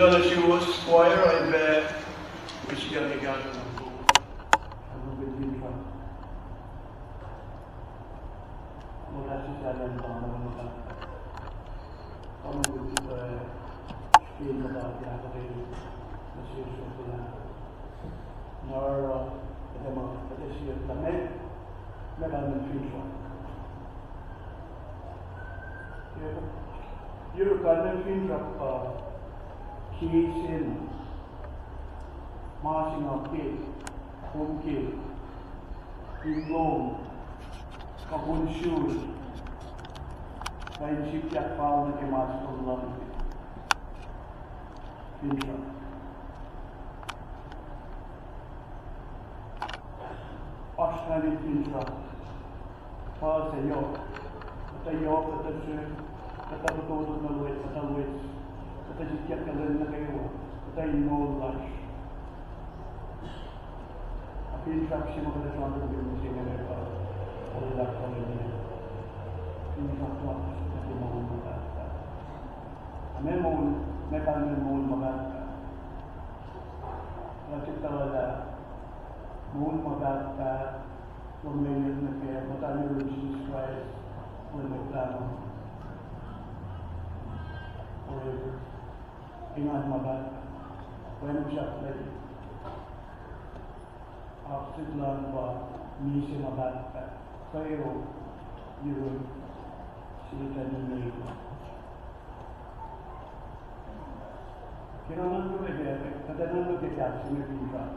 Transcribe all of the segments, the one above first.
know that she was choir, I wish you had got it. You can think of kids in marching of kids, home kids, in long, kapun shoes, when she kept found the march from London. Fintra. Australian Fintra. Paul say yo, at kata betul-betul meluit, kata jika kalian nak kayu, kata no lush. Tapi instruction of the front of the machine and all that kind of thing. Ini satu apa mau mengatakan. Mereka mau mengatakan. Kalau kita ada mau mengatakan, pemilik negara, bertanya Jesus Christ, bermegah. Ingat mabat, when siya play, after lang ba, misi mabat ka, kayo, yun, sila ni Maygo. Kailangan ko kadalang ko kaya si Medindrak.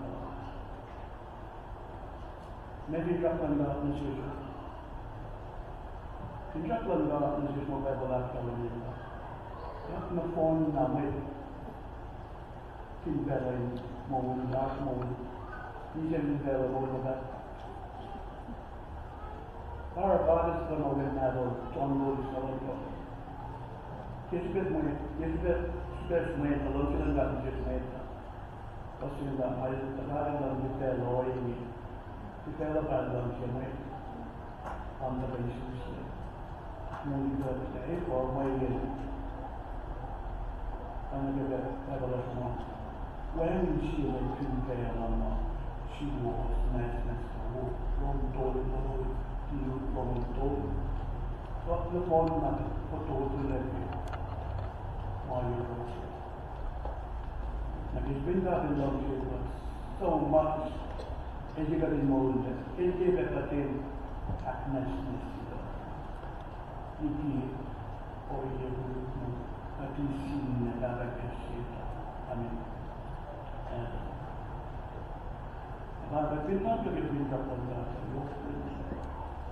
Medindrak lang ba ng siya? Medindrak lang ba ng siya mo kaya balat ka lang yun? Kaya na phone namin, kinperain mo, dark mo, hindi siya kinpera mo na ba? Our God is going to win that or John Lewis telling you. Kisbet mo yun, talong siya ng gano'n siya mo yun. Kasi yung dahil, tagarin lang yung pelo, yung pelo pa lang siya mo yun. Ang nabay siya. Nung ito, or may yun. Ang nagagawa mo. When she went to Kalwen, she was nice from Honolulu to Honolulu. But the one that put over the while you were and he's been that in love with us so much as you got involved in gave it a thing at niceness. He gave or he gave at least seen and I mean, but we're not going to be up on that.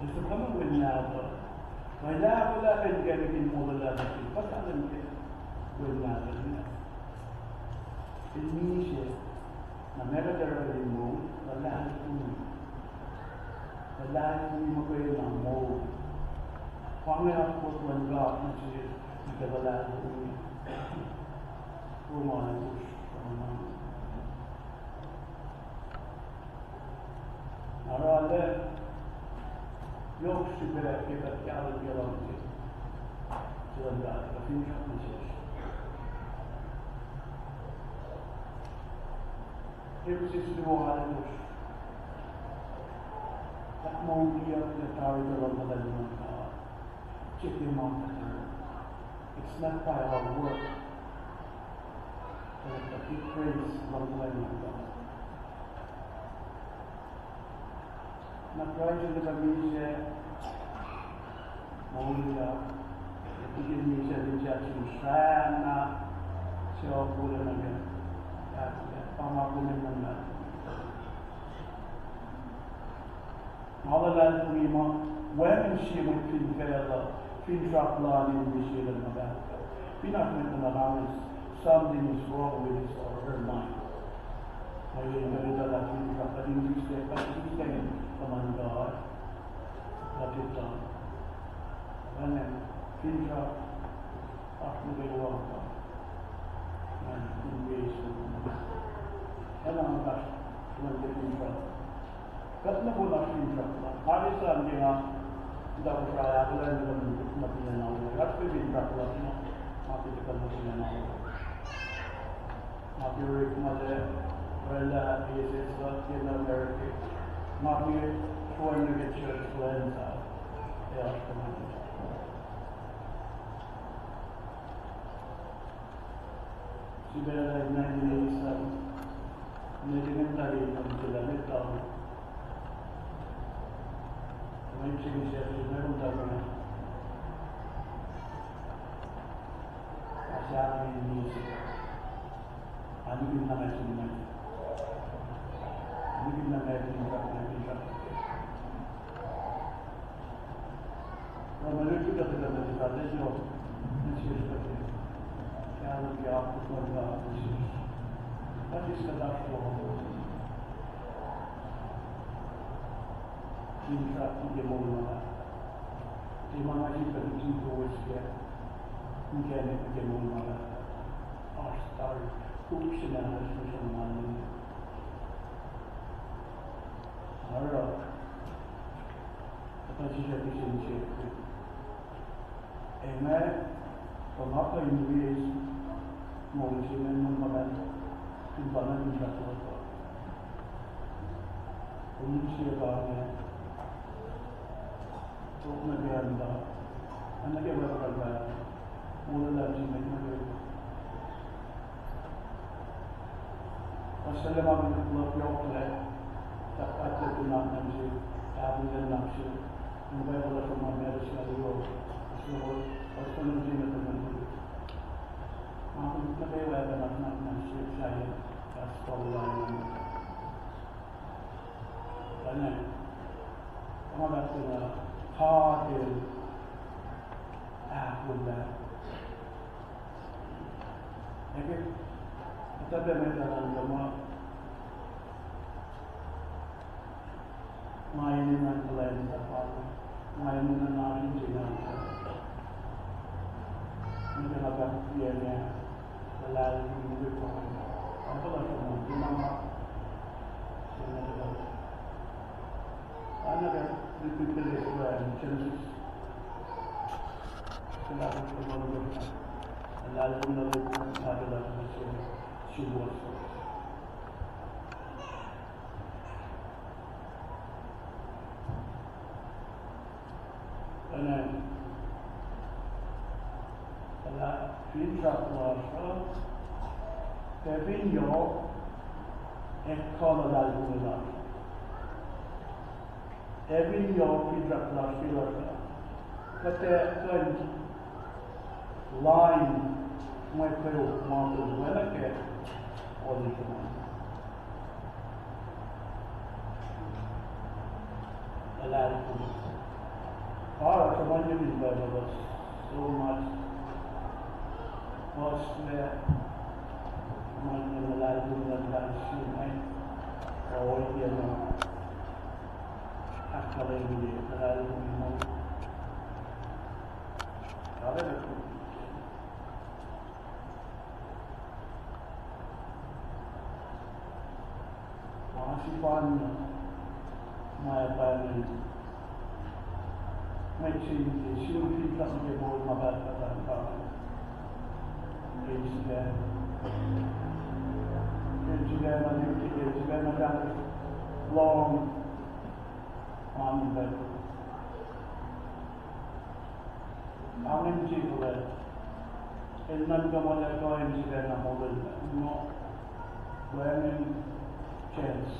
It's a common with Nava. My Nava is getting more than that. But I don't think with Nava. It means no matter where you move, the land is moving. The land is moving on more. Finally, I put one God, which is because the land is moving. Herhalde yok şüphe ki alıp yalan ki sırada lafın yapmışız. Hepsi bu halde takmağın diyatı tarihte olmadan çekim olmadan. It's not by our work that we praise one way or another. Nakraja da kamisya, maulia, itigil niya din siya KOSRAEAN na siya pula na yan. At pamakunin na nga. Malalan po mo, when siya pintraplan in siya na ba? Pinakit na namin, something is wrong with his or her mind. Ayun, ganito natin pintraplan in siya, but he's saying, Command God, that is done. And then, Fintra, after the work, and in ways of kailangan ka ng Fintra. Kat na po na Fintra. Hari sa hindi nga, hindi ako kaya ko lang naman na pinanaw. Kat po Fintra ko lang na, mapitikal na pinanaw. Makirik male wala Jesus got in America. Maki trying to get church lens out. Yeah, come on. Sibera in 1987. Nilimentary ng sila nito. May sinisiyasyon meron tayo na kasi aking inisip. Ano yung nangasin na? Ano yung nangasin na? Malulit ka sila na sila nyo. Nasiyas ka sila. Kaya nag-iapos mo na nasiyas. Nasiyas ka lang po. Minsa hindi mo mga. Di mga sila dito siya. Hindi mo mga. Star. Kung sila nasa sa mga Alright. Ito siya siya. Amen. Pangapa yung biyas mo sila ng mga timbangan ng saswa. Kung siya ba niya huwag na ganda. Ang nagawag ka ba? Mula lang siya nagmagawag. Basta lamang ng yung ulit, dapat na tumaknan siya, tabunan lang siya. Yung ba wala sa mga meron siya liyo. Basta nang siya natunan siya. Mga nagawag ng siya siya, basta wala naman. Ganyan. Mga basta na hard wala. Okay? Tapi may tanong mo, mainin ang talent sa pala. Mainin ang namin sinasa. Hindi nalang yan niya. Lalala yung hindi ko. Ang pala siya mo, di mga sinasa. Ano ka? Repeatedly ko yan. Genesis. Sila ko sa mga lupa. Lalala ko na rin kung sadala sa siya. She was first. And then, feedback was Kevin York and Colorado. Kevin York feedback was but the line might fail mountains when I get. Allowed to. Our community level was so much was there. When allowed to learn or actually allowed to know. Sipan my family may change should be something about my bad long on the how many people there? And none of them are going to get a model. No, when chance.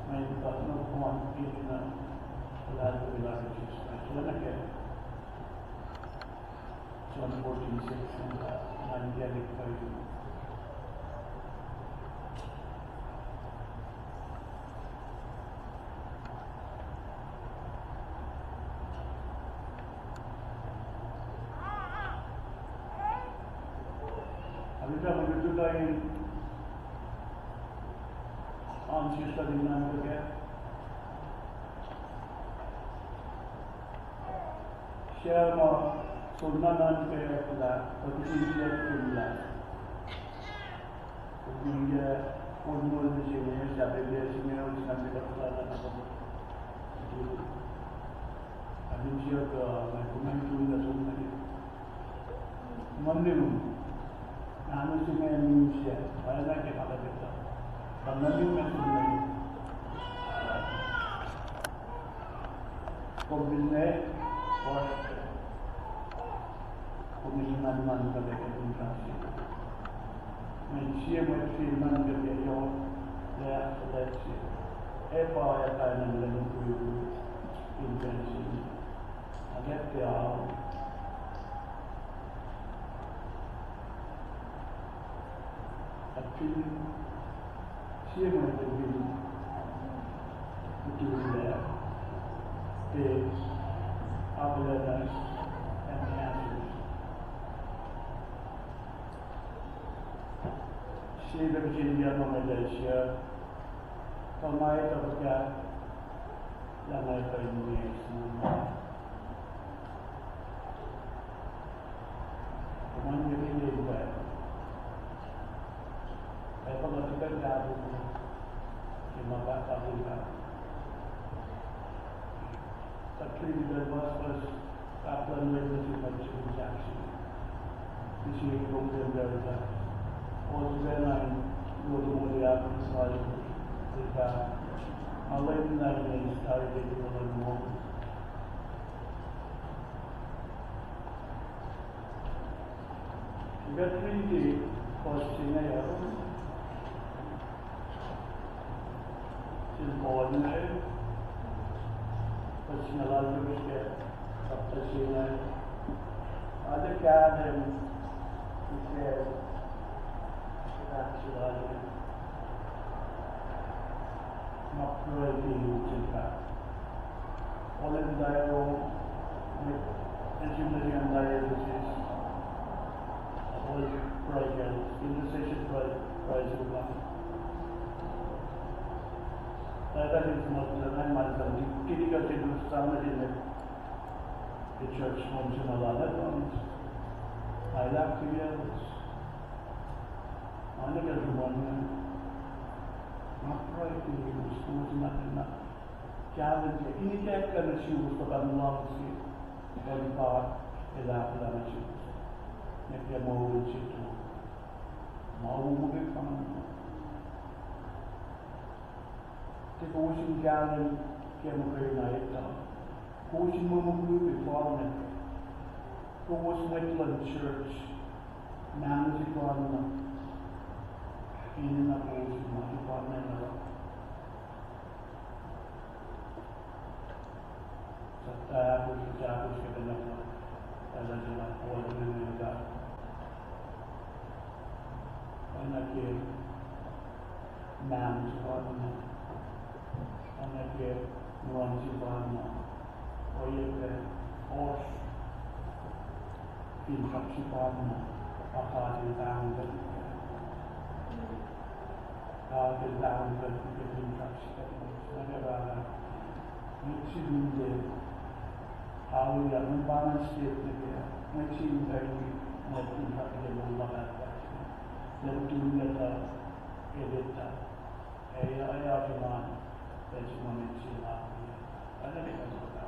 May no one in the land of the languages. So then again, John 14:6 and angelic version. Have you ever been to she's studying now again. Siya sunanan kaya pala, pag-isip pula. Kung unmul na siya, sabi niya sinabi ka pala na ako. Abin siya ka, may kumain na sunan niya. Mandinom. Ano si Memin siya? Kaya na kinakalagit ako. Pag naging message na yun, kombine, Kosrae. Kumilunan-man ka rin itong kasi. May siya may filman ka rin yun, kaya sa dahil siya. Kaya tayo ng lamang ko yung intention. Agad kaya ako. At siya may lamang ito there. Pigs, avalanches, and cancers. Siya Virginia mga Malaysia. Kamay kapag langay pa yung mga semua. Kuman yung hindi ba? Kaya pag natigal gabo mo, yung magkakabing ka. Sa Trinidad was Kaplan witness in my transaction. This year from the America. Also then I go to the African side. Malay na rin started to learn more. Got 3 days question ngayon. Sinpon na yun. Tapos nalalagay siya. Tapos siya ada kadang kita actually operating juga. Oleh dialog with engineering dialysis, oleh project, industry project juga. Saya tadi semua sebenarnya macam kini kita hidup sama dengan the church functional on I like to years. Mana kan rumahnya apa itu semua macam challenge ini kita kena shoes pada Allah sih dari part elak dalam shoes mereka mau itu mau mungkin kamu kita usin challenge kita mungkin naik dah usin mungkin reform usin Lakeland Church manage reform ini nak usin reform Tapos kita na talaga na po na nila. Anak ye nam siwana. Anak ye nuan siwana. O ye ke os pinsak siwana. Akali tang kan. Akali tang kan pinsak siwana. Nagara nitsibinde How yang membangun setiap negara, mencintai maupun hak yang membanggakan, dan dunia kita, ayah firman, dan semua mencintai. Ada di mana?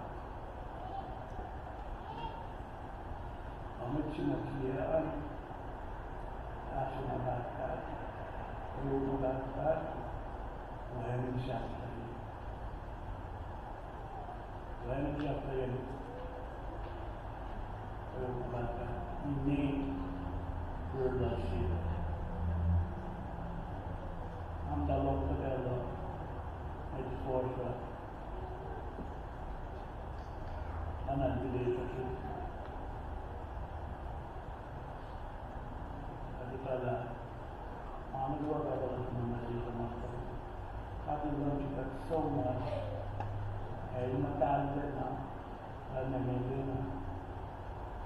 Mencintai asal membanggakan, membanggakan, mencintai. Mencintai. Ini berlasi. Dalam kedala itu forsa. Anak dia itu. Jadi kalau mana dua kalau masih sama. Tapi dalam kita so much. Makan dan nama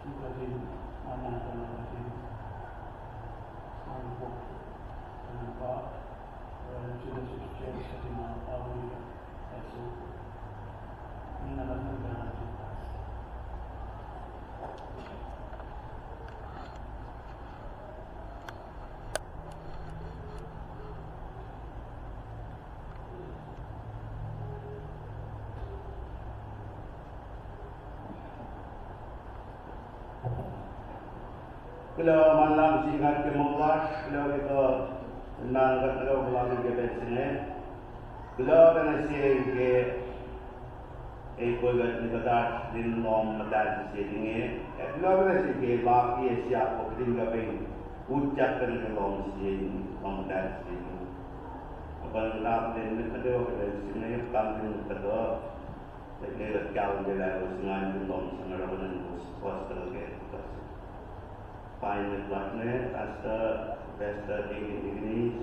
kita di mana di Hongkong, Singapura, dan juga sukses di Australia, itu ini adalah negara kita. Kalau malam singkat ke mulas, kalau kita senang kalau pulang ke sini, kalau kena siang ke ikut negara di nom negara di sini, kalau kena siang ke laki siapa tinggal peng ucapkan ke nom sini nom negara sini. Apabila nak di negara ke sini, kami negara negara kau jalan usaha nom sengaja menulis postal ke. Fine with blackness, after best degrees,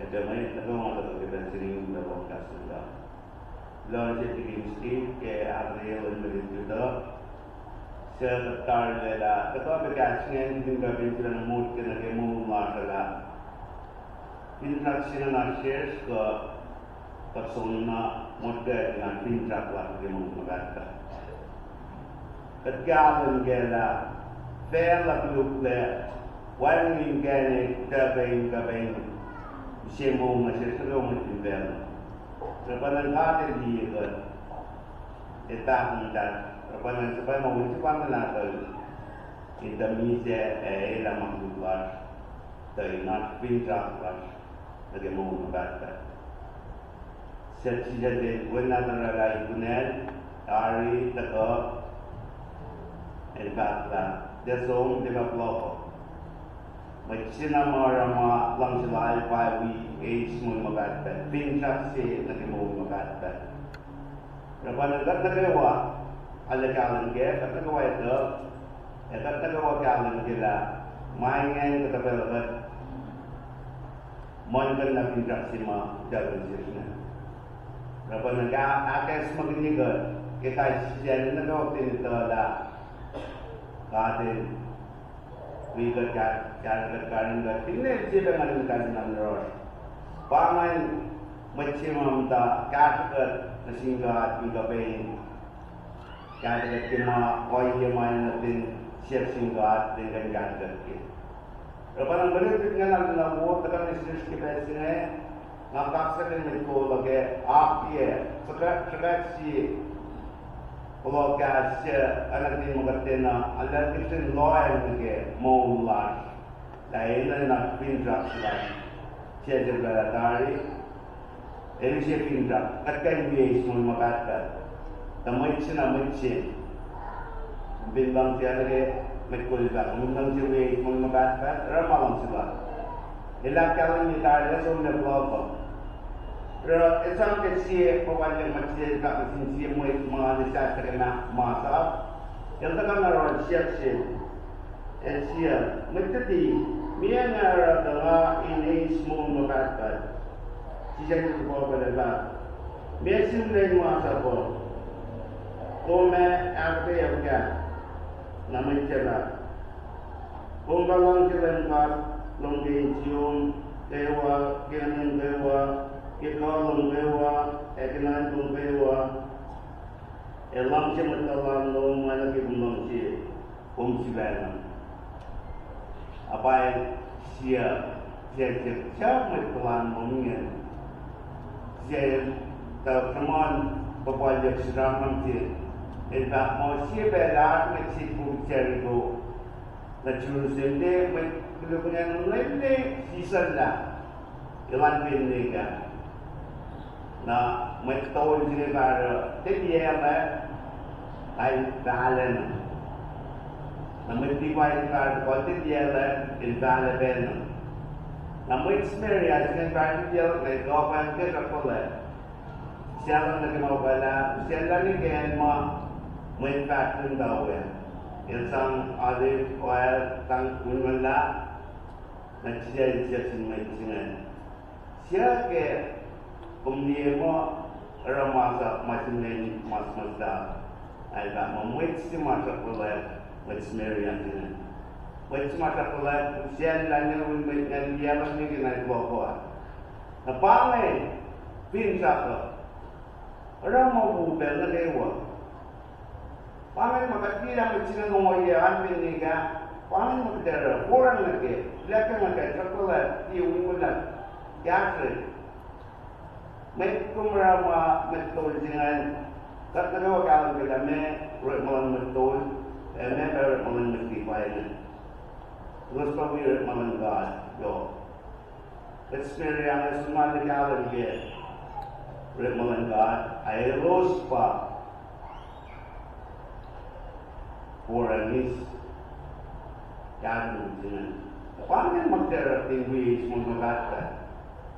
and the main want to get the podcast. Learn it in Steve, Ariel, and the Sir Tarla, the topic action in the winter and mood can remove Martha. Introduction and shares the persona, Motta, and Pintrap like remove Martha. But Gavin Gela. Fair la película, one in Gane, Cabin, Shemo, Masero, Inverno. Repanan di età repanan sepanjang municipal natal, Indonesia, la Mangular, the not Pintrap, the moon batter. Such is that when another like Gunel, Ari, the God, and Batla. There's only the block. But cinema long July 5 week age moon about that. Pintrap say that the moon about that. Rapan got the Gawa, Alakalan gave at the Gawa, and at the Gawa Galan Gila, mine and the development. Mongan na Pintrap Sima, Javan. Rapan Akas Magniga, get I see another thing to Garden, we got garden, but in the children and garden on the road. Farman, maximum the catcher, the singer, in the vein, catcher, Kima, oil, mine, then chefing guard, then can get the kid. Rapan, but if you can the conditions keep us in a Nakasaka in the cold again, up here, so that she. Kalau kasih anak ini mengertinya, Allah Kristen loyal ke mau large, lain nak pinjam lagi. Saya juga tadi, ini saya pinjam. Akan biaya semua makata. Tamatnya namatnya. Bimbang saya lagi mekulkan. Bimbang saya biaya semua makata. Ramalan sebab. Ilah kalau ni tadi semua berapa. Isang kasi pawalya masjid ka sinsi mo mga desastre na masa yang takkan naron siap siap metodi mian ara dala ini semua mengatakan sisa itu bawa pada mesin lain masa pun kome apa yang kan nama cerah penggalang jalan kat longgen cium dewa kianin dewa kita lombewa, ekonomi lombewa, elang cuma dalam lom mana kita mengci, kumsilan. Apa yang siap mereka mungkin, siap teman berbuat sedang mungkin, entah mau siap berat mesti bukti itu, najul sendiri mereka punya nilai sisa lah, elang pendek. Na metode de para TPM ai valen na metode vai para TPM in valen na muito experience kan para TPM na government ke rapola siapa nak mau bala siapa ni kan muito factor daw ya insang olive oil tang kunwala na siya sin siya ke kemudian ramasa macam ni mas-masa, ada memuat si masa pula, macam ni. Macam masa pula, siapa lagi yang dia masih kena bawa. Apa ni? Pinjam. Ramah bukan lewa. Paman maka tidak macam ngoyi ambil ni kan. Paman maka ada orang lagi. Lepas maka terpula diulang. Jatuh. Mereka ramah betul dengan tak tahu kalau kita me, orang betul, me baru orang mesti faham. Gusto mo yung mga God, yo. Experience mga nagkawan here. Rin mga God, ay rose pa. Oranis. Yan din. Paano yan mag-therapy ways mo magkata?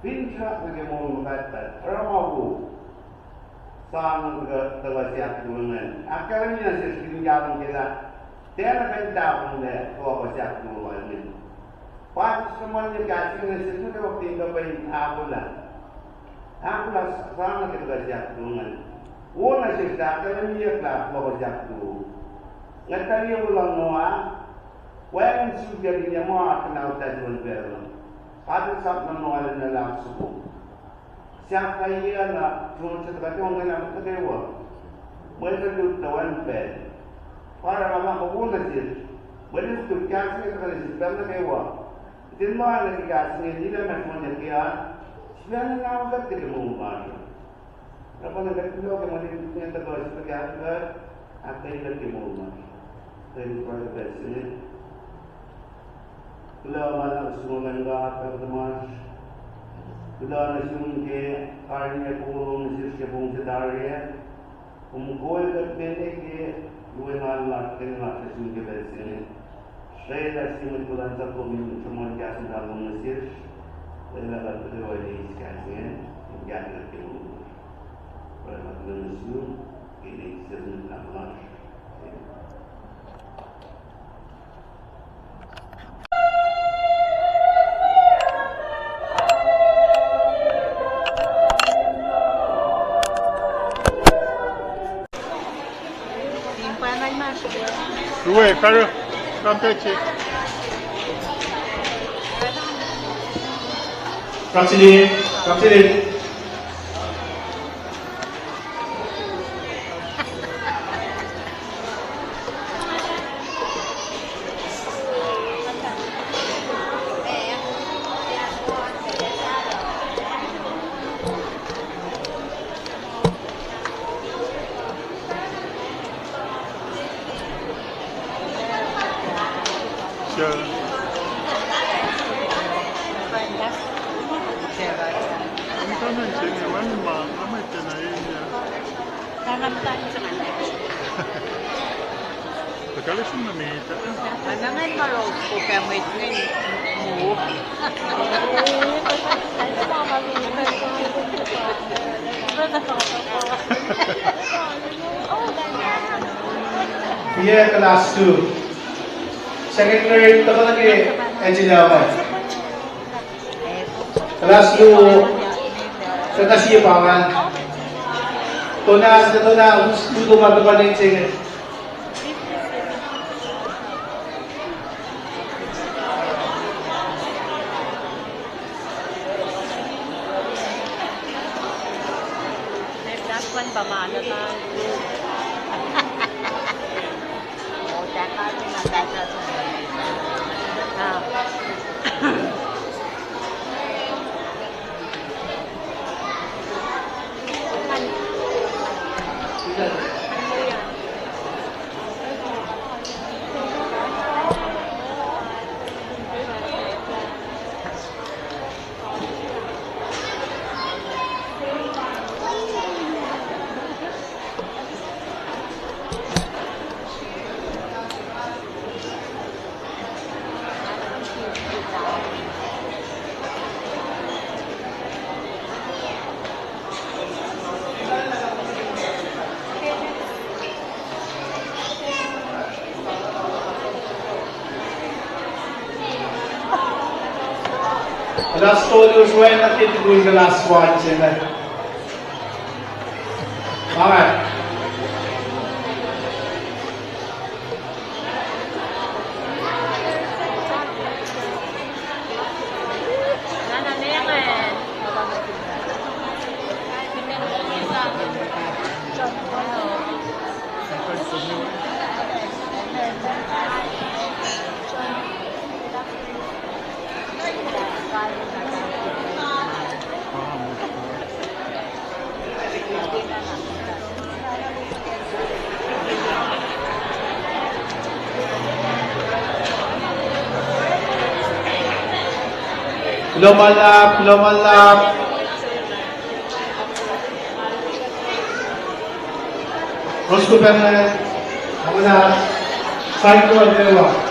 Pinchak na mo magkata. Ramabu. Saan nagtawasyak tulungan? Akalan niya sa sinigawang kita. Tera benta akong na kawasyak tulungan. Paano sa mga nagkasing na siya na tingga pa yung ako lang. Ako lang saan nagtawasyak tulungan. Una siya sa akalan niya kawasyak tulungan. Nagtaliya mo lang mo ha. Walang sugar niya mo at nauta doon pero. At sa mga na lang suko. Siya kaya na sunod sa tagatong nga naman sa dewa. May nalutawan pa. Para naman kumuna siya. May nalutawan kasi sa kalisip pero na dewa. Itin mo ang nagkikasi nga hindi naman mo niya kaya. Siya na naman ka tigil mo umari. Kapag nagkatulo ka malilit niya tagawa sa pagkakasar at kayo tigil mo umari. Then for the best in it. Kula malang sumungan ka pertemuan. Kula na sumungke karya pulong sisya pung sedarya. Umgoy kat bene ke luwe malang kenal sa sumungke best in it. Saya dah simut bulan satu minggu cuma jasa dalam Mesir. Saya dah berdua di sekarang yang lagi umur. Pada Mesir ini sering nampak. Due, caro, campeche. Kapsilin, kapsilin. Yeah, class 2. Second grade, ito lagi, engineer. Class 2, sa kasiyapangan. Ito na, gusto magpapanin siya. The last photos were nothing to do in the last one, amen. Alright. Lumalap, lumalap. Rose Superman. Ako na. Side ko ang dalawa.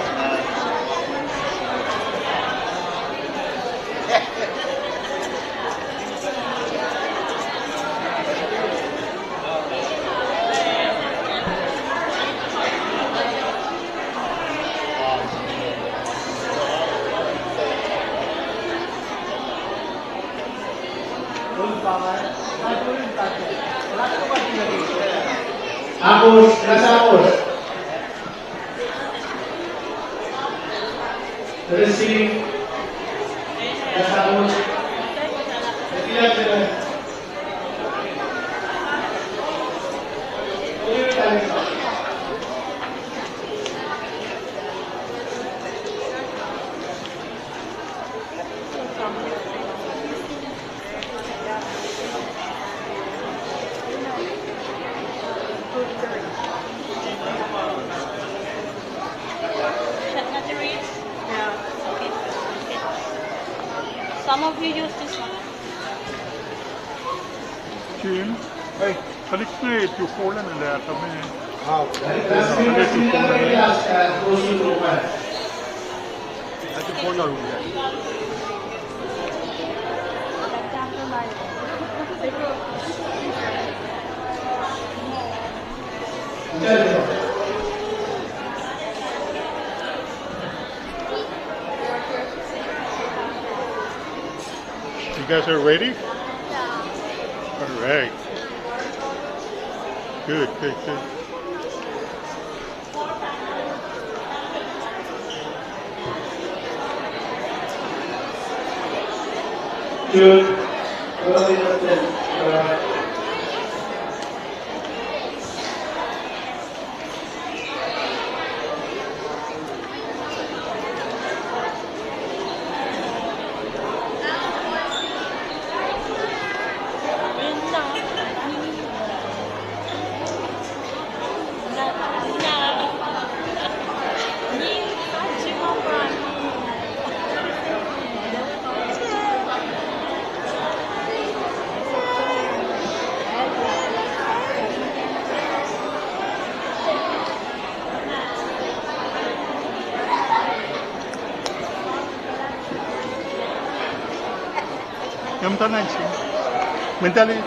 Apos, nasa apos. Receive. Nasa apos. Nagkilang sila. Ulit tayo. Some of you use this one. Kim, hey, halik na eh, tukulan na lahat kami eh. You guys are ready? Yeah. All right. Good, good, good. Good. 염단한지 mentality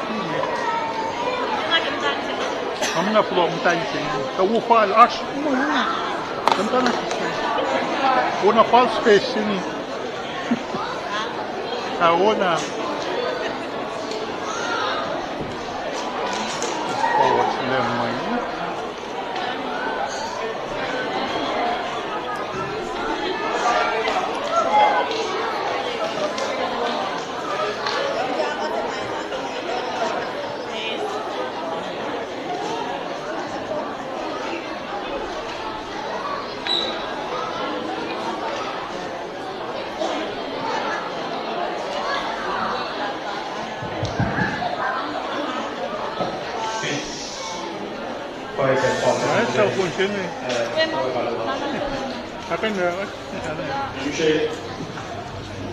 엄나 프로 mentality tawo fal ash 염단한지 ona fal space ni ona what's lemon cellphone sini. Apa yang dah? Sushi.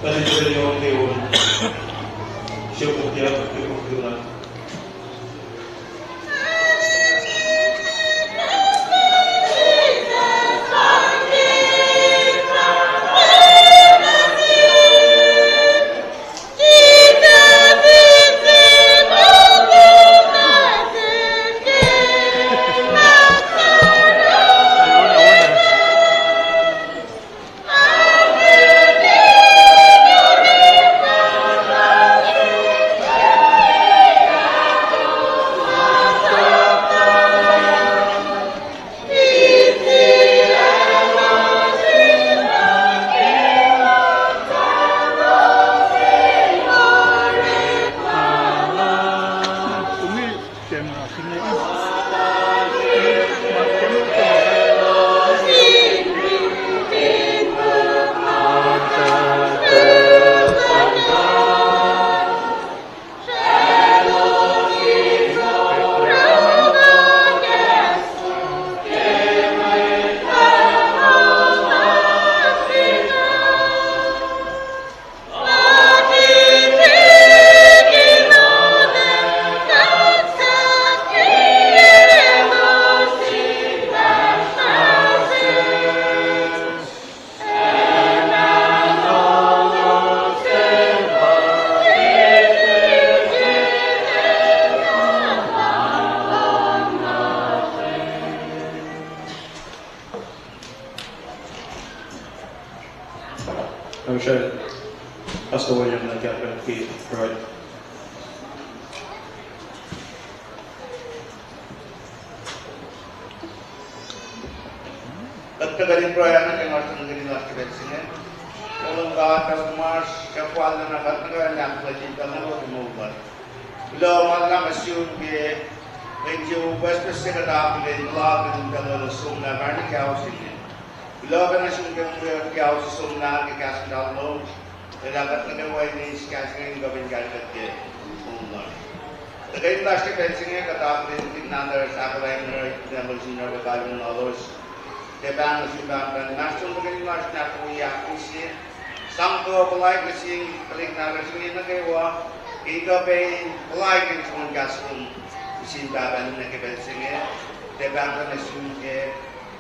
Tadi sudah yang dewan. Siapa dia? Dia. Pastor William nagkakaroon kay Roy. At kagaling proyekto ng Martin ng Galing Last Kibetsingen. Kalau nggak mas kapal na nakatagal na plasita na lo tumuban. Ilo malam asyum ke medyo basta sa kadapin laban ng sum na karni kaos ini. Ilo kan asyum ke kaos sum na ke kas dalo. Dapat na gawin ni skasing gawin galit ke umar. Tagay last fencing kadapin nandar sa kalain na mulsinar bakalon others. Depan sudah nasib begini mas nak punya kusi. Sampai pelai kusi pelik nak kusi nak kewa. Ika pay pelai kusi pun kasum kusi badan nak kebesinge. Depan nasib ke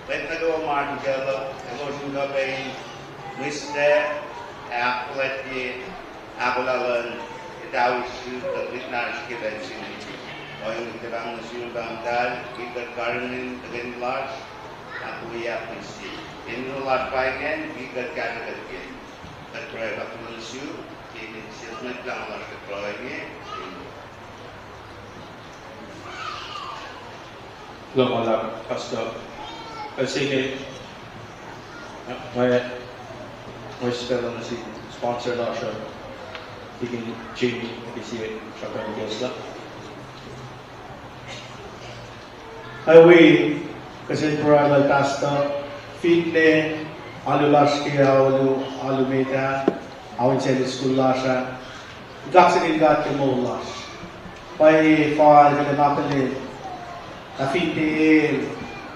betul kewa mar juga. Kalau sudah pay miste pelik di agulalan kita usi pelik nak kebesinge. Orang depan nasib bangkal kita karinin dengan large. Aku ya mesti. Ini lot bagian kita kan kerja. Terproyek waktu manusia ini siapa yang lot terproyeknya. Lomala Pastor. Sige. May spell na si sponsor na siya. Tingin Jamie kasi siya pa yung guest lang. Highway kasi Proyal Tasta, Fitle, Alulaski, Alumeda, Awin Seli School Lasha, Gaxin Gat Molas. Pai Fal, Nakalin, na Fitle,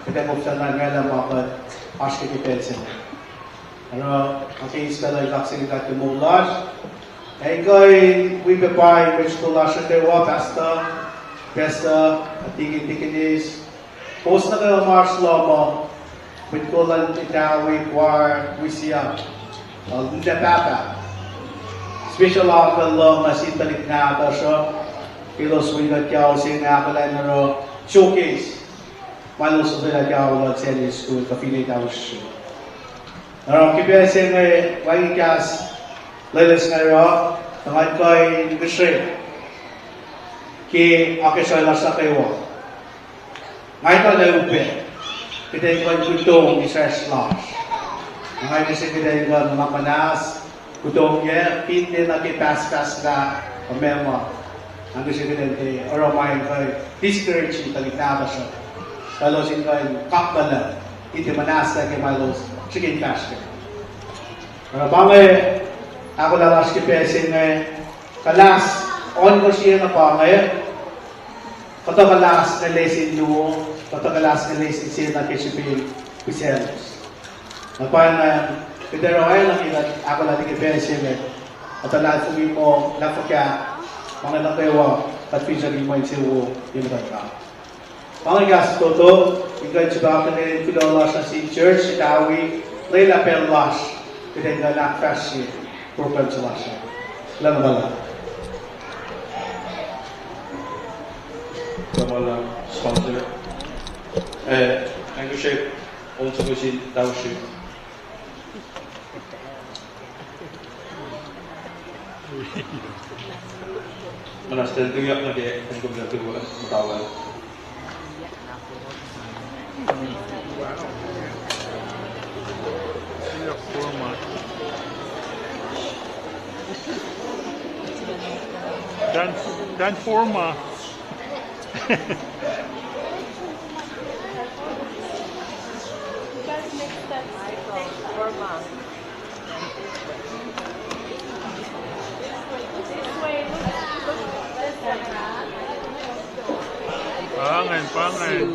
kita buksan na ngayon mapat, Aski Pelsen. Ano, ang case ka lang Gaxin Gat Molas. Ay ko'y wibipay, which School Lasha Tewa, Pesta, Tigin-Tiginis, Post na kayo Mars Lobo, with Kulan Itawi, War, Wisiya, hindi papa. Special Uncle Lom na sintalik na ata siya, Pilos Wigat Yaw, sinakalan na ro, showcase. Malos sa Wigat Yaw, Lord Sally School, kapilit na siya. Narong kipiyasi ngay, wagikas, lelis nga ro, tangad ko'y Kosrae, ki akisay lasa kayo. Ngayon ko na upe, kita yung kutong isa slash. Ngayon kasi kita yung mapanas, kutong niya, pinte na kipas-kas na pamema. Ang gusto kita yung oramayin ko, discourage yung taliknaba siya. Kalau sin ko yung kakbala, hindi manas na kimalos, sige cash ka. Pero bangay, ako lalas kipesin ngayon, kalas, on ko siya na pangay, Katakalas na lesin nyo, katakalas na lesin siya na kisipin piselos. Napayan pero ay nakita ako lang ikipensyon at alam mo, napaka mga nakewa at pinsarin mo yung siwo yung ka. Mga gas toto, ikaw sa bakit na pilolas na si church, itawi, layla pelas, kita nga nakfas siya, propel sa lasa. Lama bala. Lomala sponsor. Ang siya, unsa ko si tao siya. Manastel tuyak na dia ang gumagawa matawal. Dan forma. Pangan.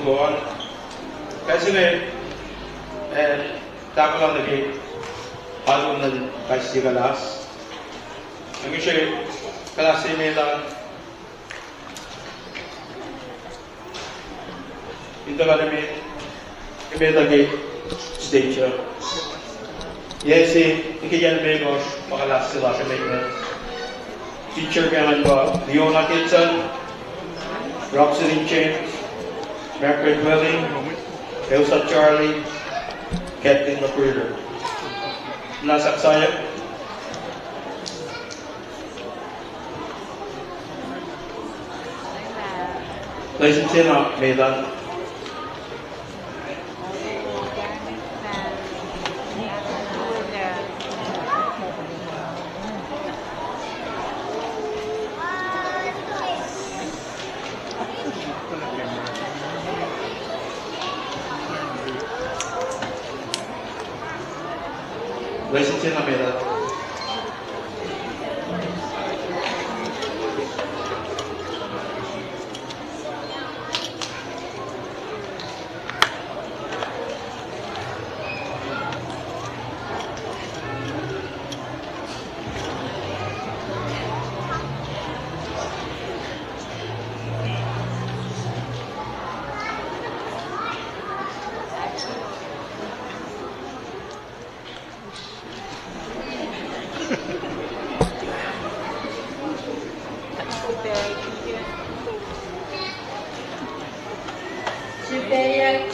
tugon. Kasi tako lang lagi halo ng kasi kalas. Ang siya kalas lang ito ka namin lagi stage. Yes, ikiyan megos makalas sila sa mga teacher kaya ba Leona Kitson, Roxanne James, Margaret Welling, Elsa Charlie, Captain Macruder. Nasa saya. License na Medan. License na Medan.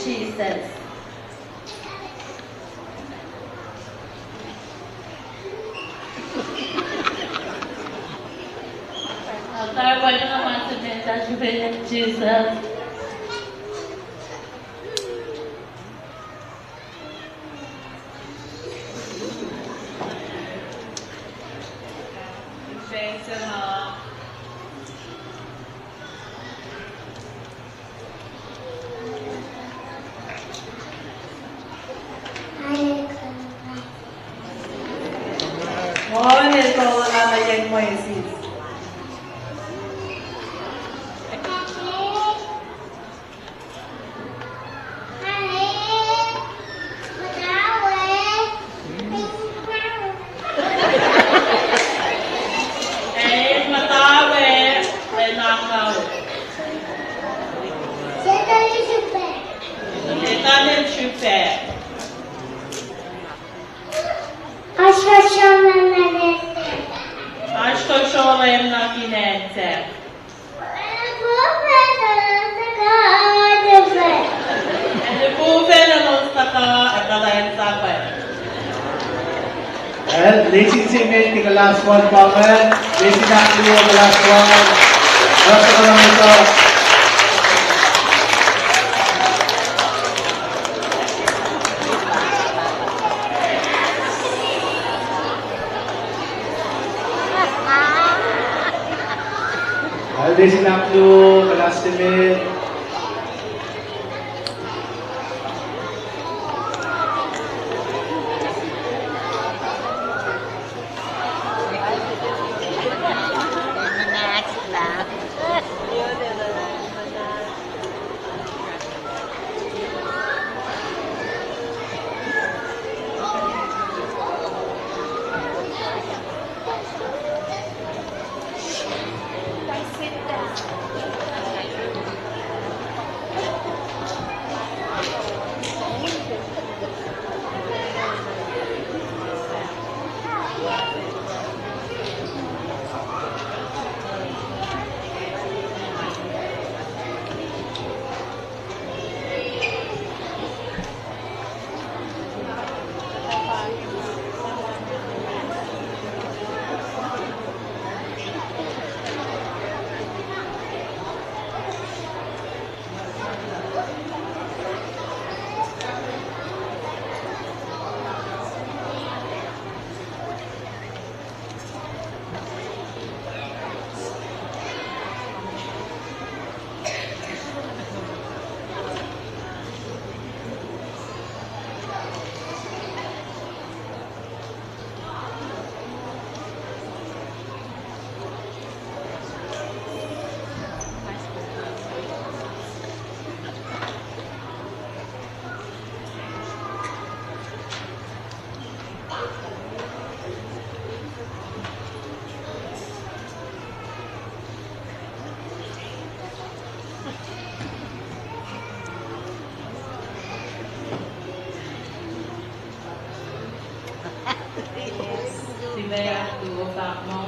Jesus. Tayo ba yung naman sa message of Jesus? Thanks a lot. ito wala na yung Moises. Racing Cement, the last one, Kalwen. Racing Active, the last one. Rasa ko lang ito. Racing Active, the last cement. si Bea to back mo.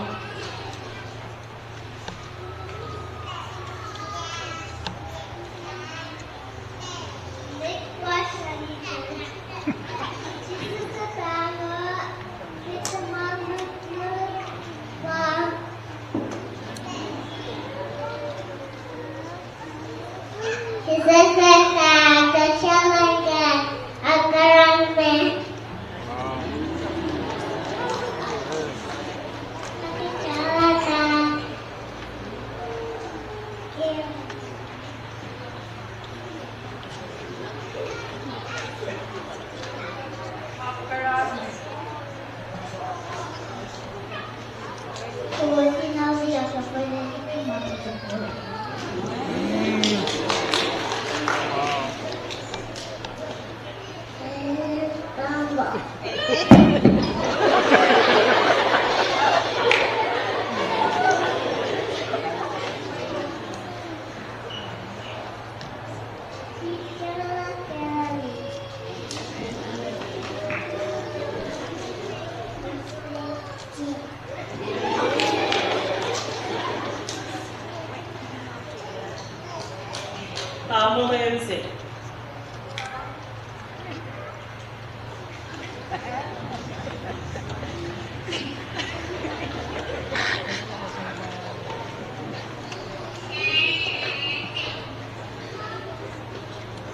Tama ba yun, Sid?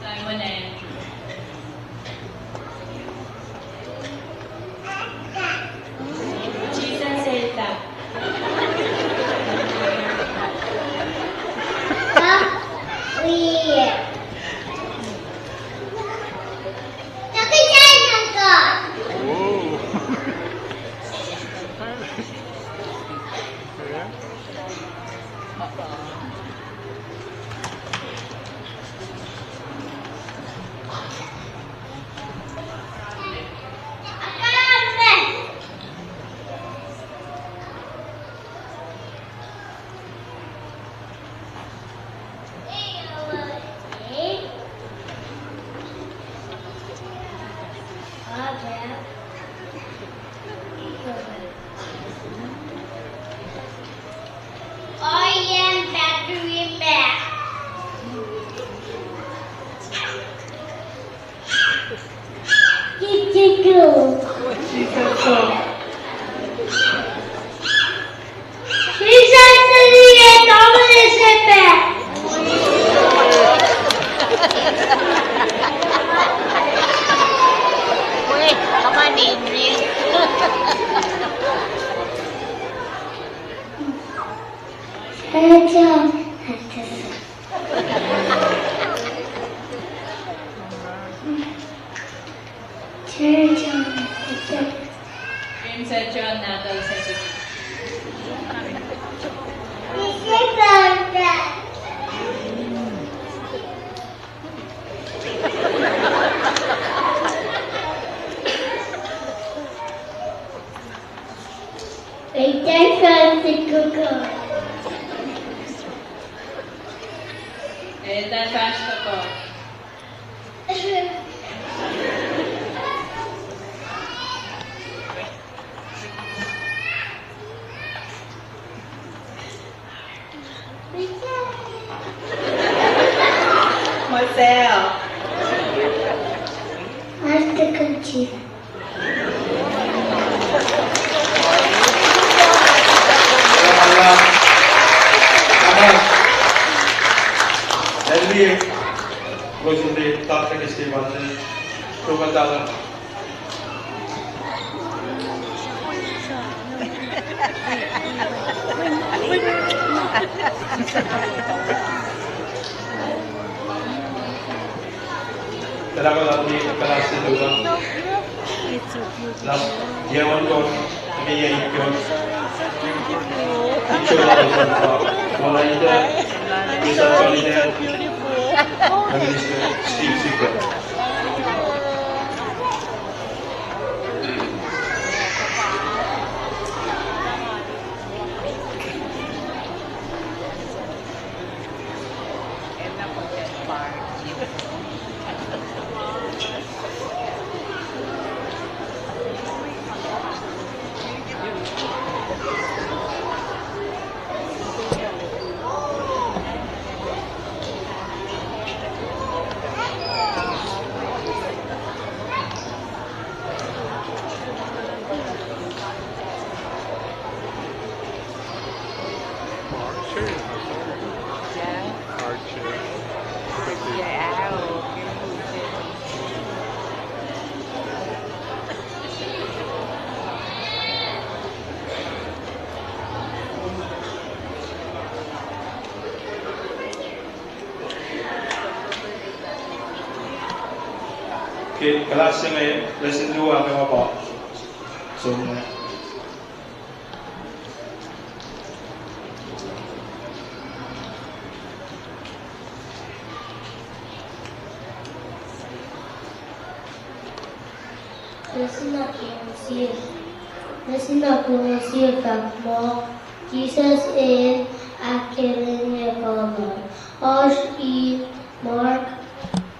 Simon and cheese and Celta. John Natal Sensitive. Dan fast ako. Marcel. Hasta conchita. Then we go to the top and stay one day. Talaga lang ni kelas itu kan. Last year one course, ini yang ikut. Ikut lah itu. Mulai itu bisa kali dia. Kami di Steve Secret. Klase ngayon, lesson 2 ang mga po. So, Listen up, see more. Jesus is killing the Kalwen. Ours in Mark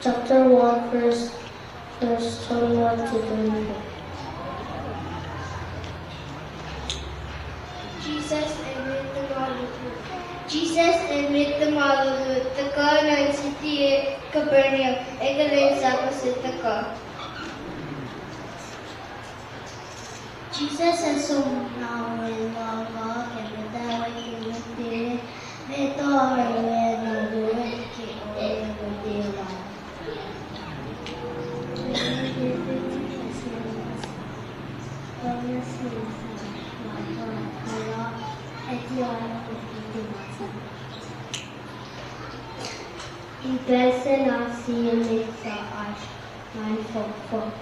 chapter 1, verse 21 to 34. Jesus envied the Honolulu, the Kalwen city Capernaum, Egalin sa Pasitaka. Jesus and so now in Lava and the Dawa in the day, they thought I read no good kick away the daylight. Ibese nasi sa ash, my for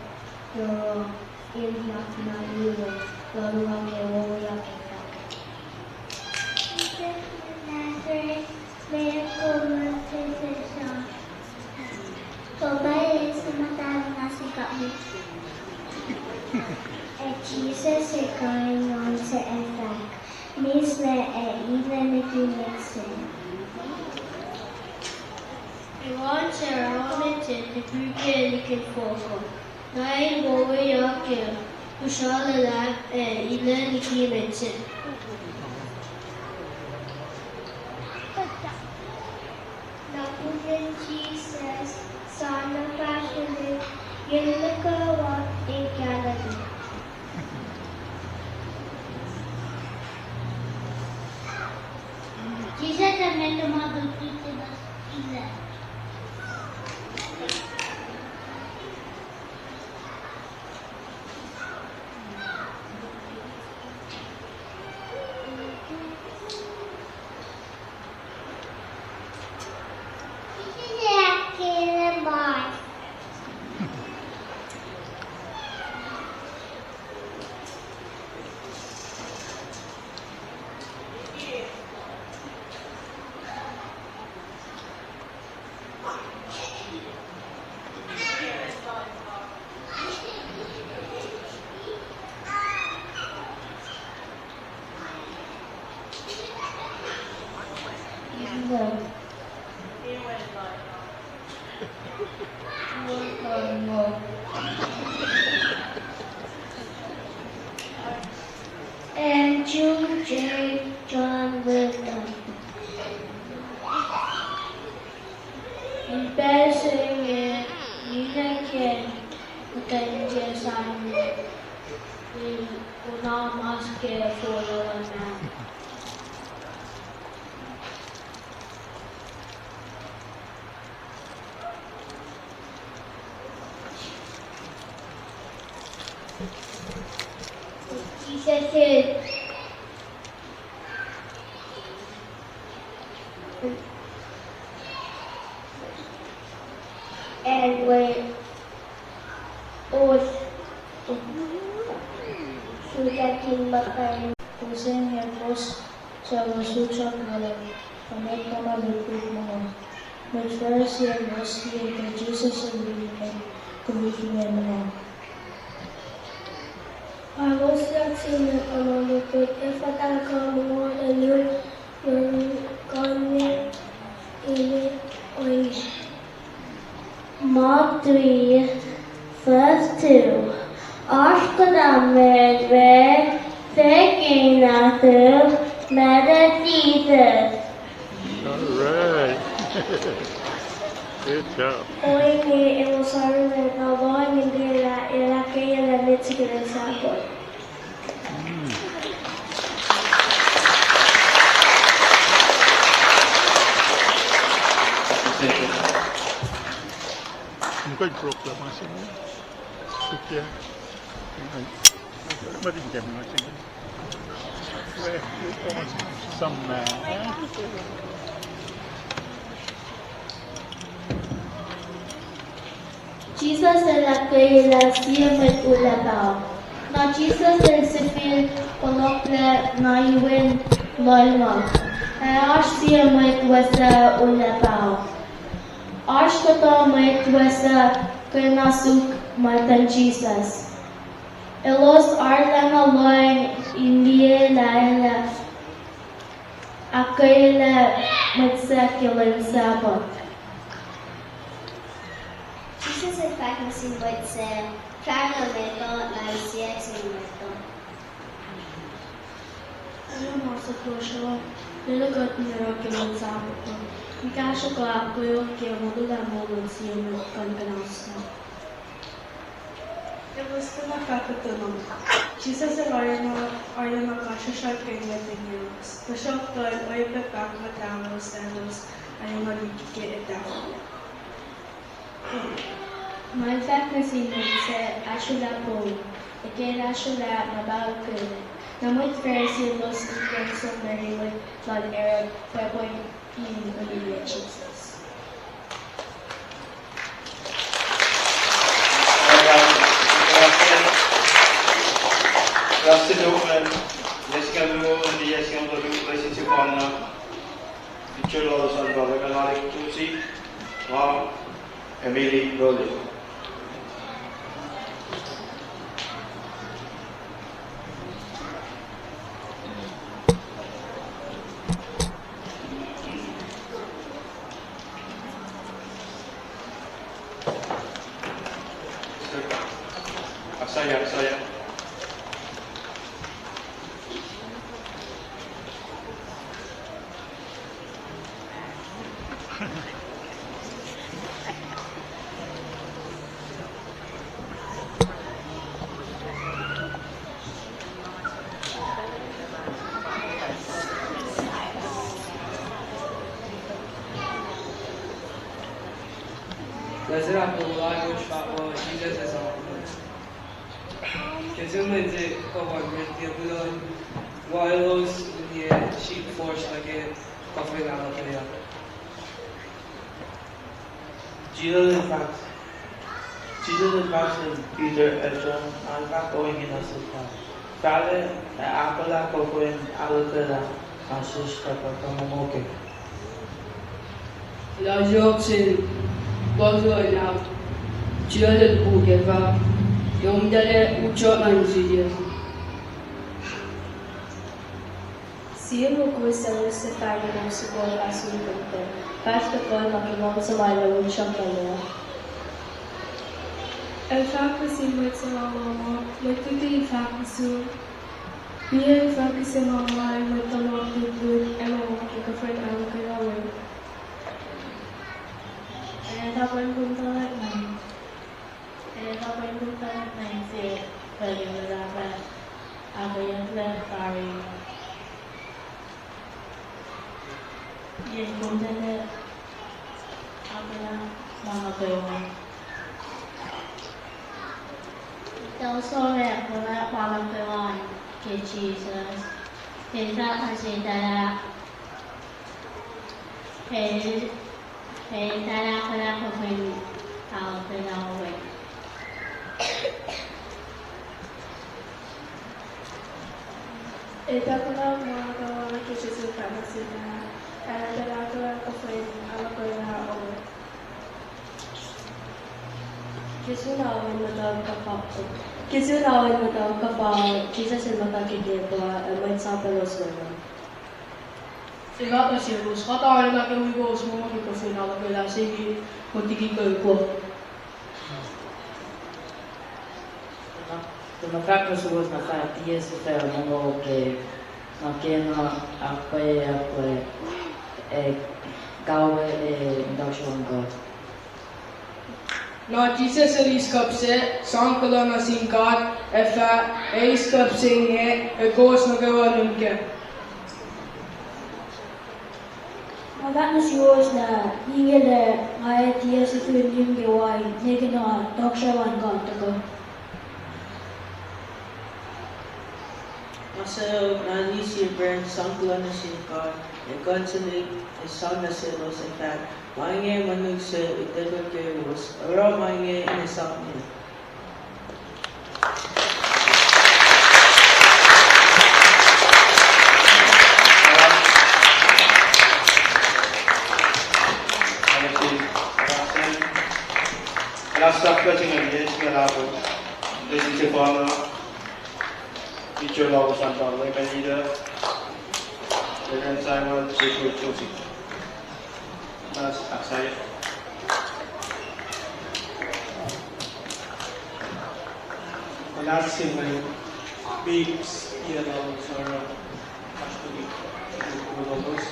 your impact na iwo, laruang ewoya kita. Nazareth, may ako masisisa. Pabay sa matang nasi kami. Jesus is going on to effect. Misle even ikinitsin. Iwan Saramatin, the Buke Foko. Nine Bowe Yakir, Ushala Lab, and Ilan Ikinitsin. Naputin Jesus, son of Passion, Yelaka walked in Canada. Jesus and met the mother treated us in that. And Jude J. John Wilton. Embarrassing it, Nina Ken, Utanjia Simon, Una Maske for the now. Jesus said, and when sudatin matay kusen yang bos sa masusak ngalan pamit na malipid mga mag-first yang bos yung Jesus ang bilihan kumikingin mga. I was not seeing it on the pit. If I can come on and you're going in it, Mark 3, verse 2. After med taking after med Jesus. All right. Good job. Hoy ni emosaron na boy hindi la kaya la mitsigil sa ako. Mungkin proklamasi mo. Sukya. Marinjam natin. Ito mas sama. Jesus la kaila siya met ulataw. Na Jesus el sifil ponokle na iwen lolma. Ash siya met wasa ulataw. Ash kata met wasa kanasuk matan Jesus. Elos arlanga loin India laila. Akaila matsakilan sabot. Jesus in fact nasimbot sa parlamento na siya sinimento. Ano mo sa kusyo, nilagot niya kilan sabot ko. Ikasya ko ako yung kaya magula mo siya magkankanas na. Gusto na kakatulong. Jesus ang ayaw na kasya kay Netanyahu. Pasok to ay ayaw pagkak matamos ayaw magiging My fact na sinun sa asula po, ikera asula mabawag ko. Namoy Pharisee los ikon sa Marywood, Lord Arab, Pueblo in Olivia Jesus. Grazie domen, jesken di jesken to precis i panna. Picture lo salva, regalare tutti. Ma Emily Rode. Saya. Lazara po lago shako Jesus is on. Consumer de cover the bulon wireless the sheep force again covering out there. Jesus in fact and Peter and John are not going in as a fan. Kale apala ko ko in alutera asus kapag Lajo sin Bozo ina Jilad Ugeva Yom Dale Ucho Anzidia. Siya mo ko sa tayo ng siguro asunod ko. Basta ko nakimong sa malawag siyang kalawa. El facusimot sa mama, magtutuloy facusu. Biya facusi mama ay magtamang bibig ay makakapag ang kalawin. Tapos punta na si Pagkakala ako yung sorry. Yan punta na ako na mga kayo. Sorry ako na parang kayo kay Jesus. Kaya kasi tala kaya tala ko na ako kay tao pinawag. Ito ko na mga kawalan kay Jesus para sila. Kaya tala ko na ako kay ako na ako. Kisunawan mo daw kapag Jesus ay makakigilwa ay may sapalos naman. Siga pa siya, Rus. Katawa na natin mo yung mo kasi nakakila. Sige, magtigil kayo po. Tumatapos was na 5 years sa mga makina apoy Kalwen induction God. Na Jesus er iskapse, sankala na singkat, efa, iskapse nge, gos na gawa nunke. Magat na siyos na hingil ay tiya sa tuwin yung gaway, naging na doksyawan ka ito. Masa nalisi burn sankala na singkat, constantly is sound na silos in fact. Mange manug sa itagod kayo was, araw mange in sa amin. Last question again, Scalabo. This is the former teacher of Santa Maria, Reverend Simon Sacred Joseph. Mas Aksaya. Last thing, my babes, yellow, sorrow, actually, Logos,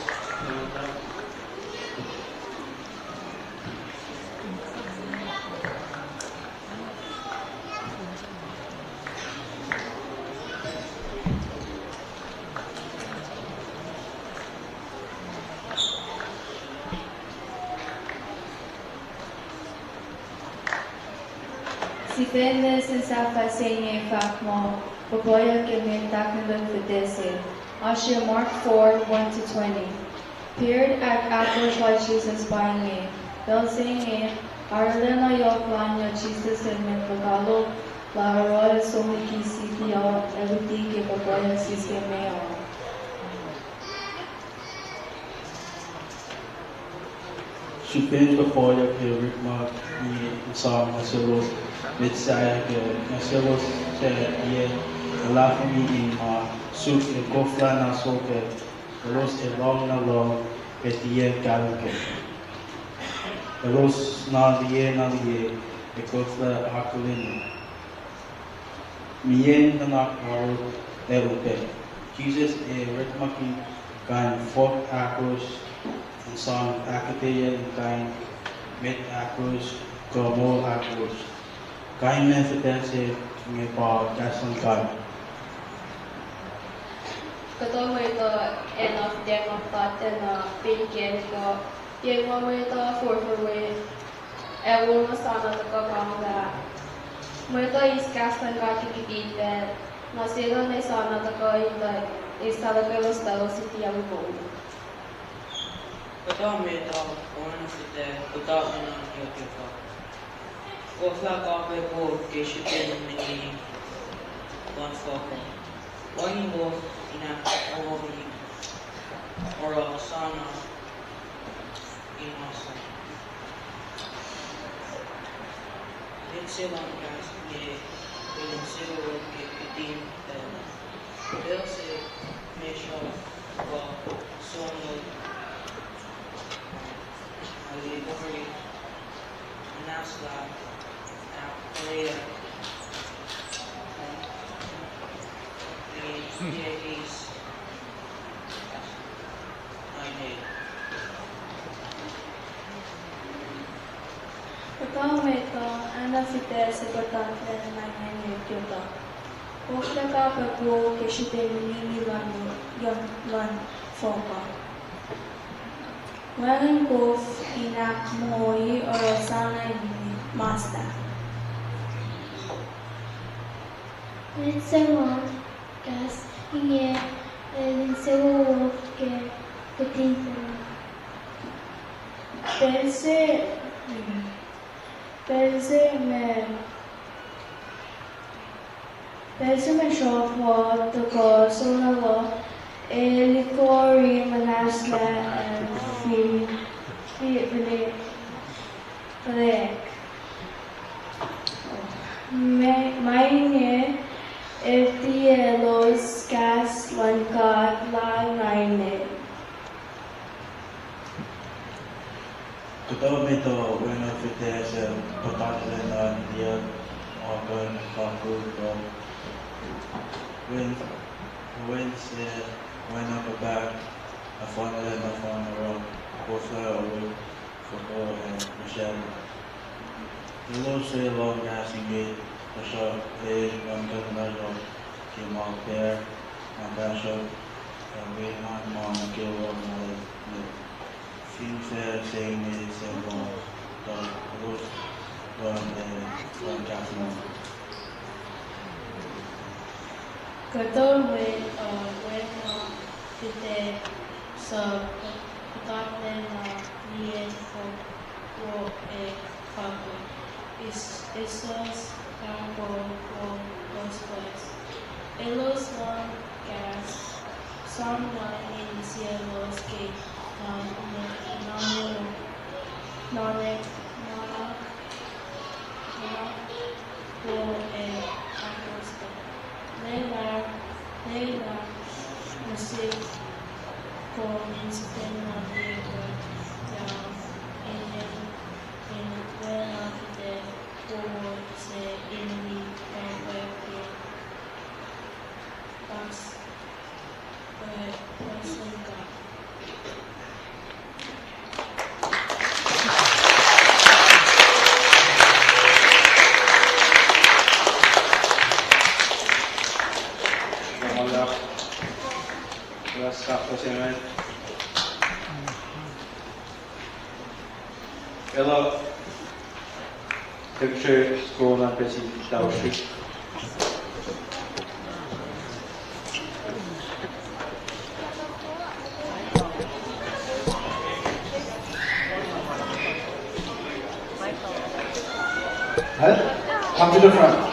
Si Fendes and Safa Senye Fakmo, Popoya Kemin Taknalun Fidese, Asher Mark 4, 1-20. Appeared at Apple by Jesus by name. Bel Senye, Arlena Yoklanya Jesus and Menfagalo, La Royal Somiki CPO, everything give Popoya Sistemeo. She been before you can read my song Nasaros Messiah Nasaros said yeah laugh me in suit and go fly na soke Nasaros a long at the end Kalwen Nasaros na the go fly Akulin Mien na Aro Erupe Jesus a Rekmaki kind fork acros and song Akateya and kind met acros Gomo acros. Kind Methodese may pa Gaston God. Kato mo ito end of them of thought na pinigyan ko. Yung mo ito for ewan mo sana ito ko pangla. Mo ito is cast ng kakikipitan. Na sila na sana ito ko is talaga los dalos iti ang mo. Kato mo ito, una sila, kato mo ng YouTube ko. Kosla kape po keshipen mini konfoko. Wani mo ina ovi ora sana inasa. Let's lang guys ni ilang siguro kipitin Bel se mesho wa sono ali bori nasla Korea the DAs Ito ito, ana fite sa importante na nangyayari ito. Kukla ka pagpo kishite nililan yung lan foka. Walang kof inak mo'i o sana masta. Sewa gas inge sewa ke ketinta. Pensa me shopwa to ko sonalo elikori manasla fi Palek. Mainye Ftielos gas lankat la naine. Katawa may ito, when I fit there sa patakilan na niya, organ, kaku, when I go back, I found the road, Kosrae away, Foto and Michelle. The Lord say long passing gate, the shop, one governor came out there, and that shop, and we had mom and kill one Filmfare saying it's a one Jasmine. Kato when fite sa importante na niya ko kapo is esos campos con los pues. Ellos no gas, son no cielos que Leila musik con sistema de en escuela de cómo se inicia Ela takže skoro na pesí další. Come to the front.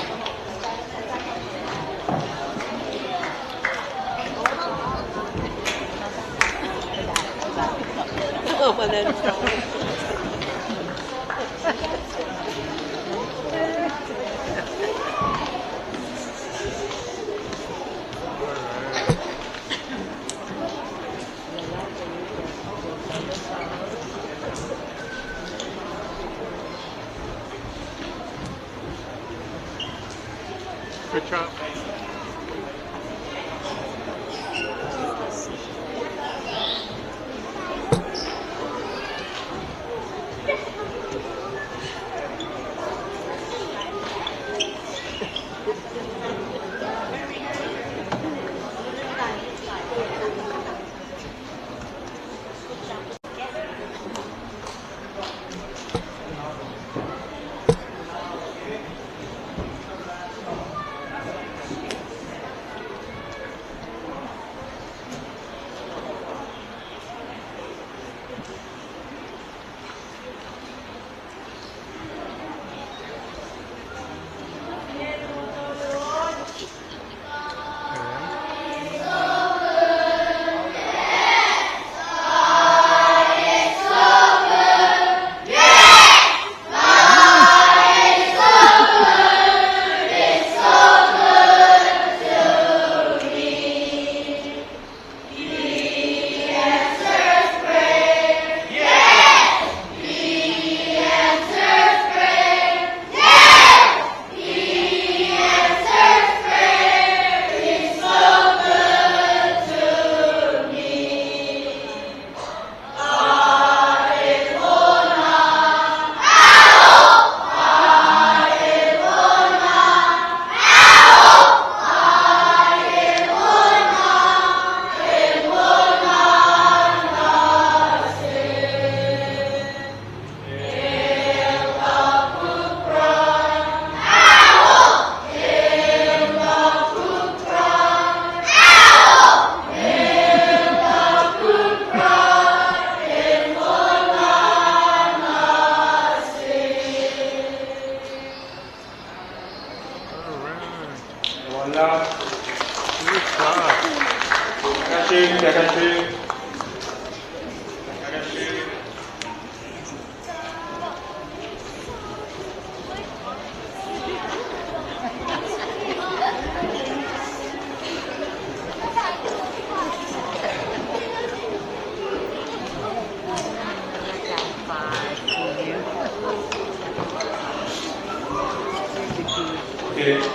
Good job.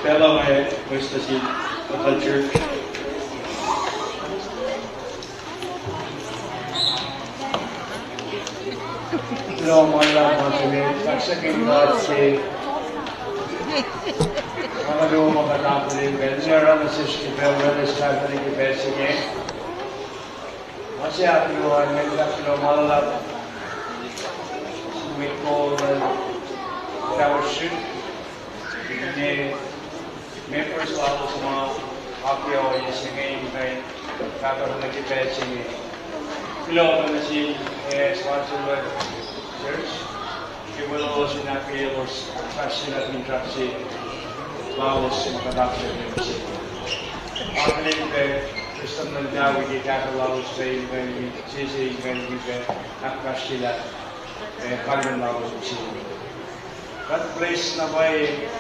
Bella may gusto si culture. No, my love, once again. Pagsakin lahat si mga doon makatapos din. Meron na si Scriptural na sa ating ibesingin. Kasi ating mga nagkakilo malap we call fellowship. Ini members lalu semua apio yang sini ini kata lagi sini. Kalau masih sponsor church, Kibolo sinapilos kasila mintrapsi laos makadapse minsi. Aklin pe Kristen nandawi di laos pe even sisi even gibe akasila Kalwen laos minsi. That place na bay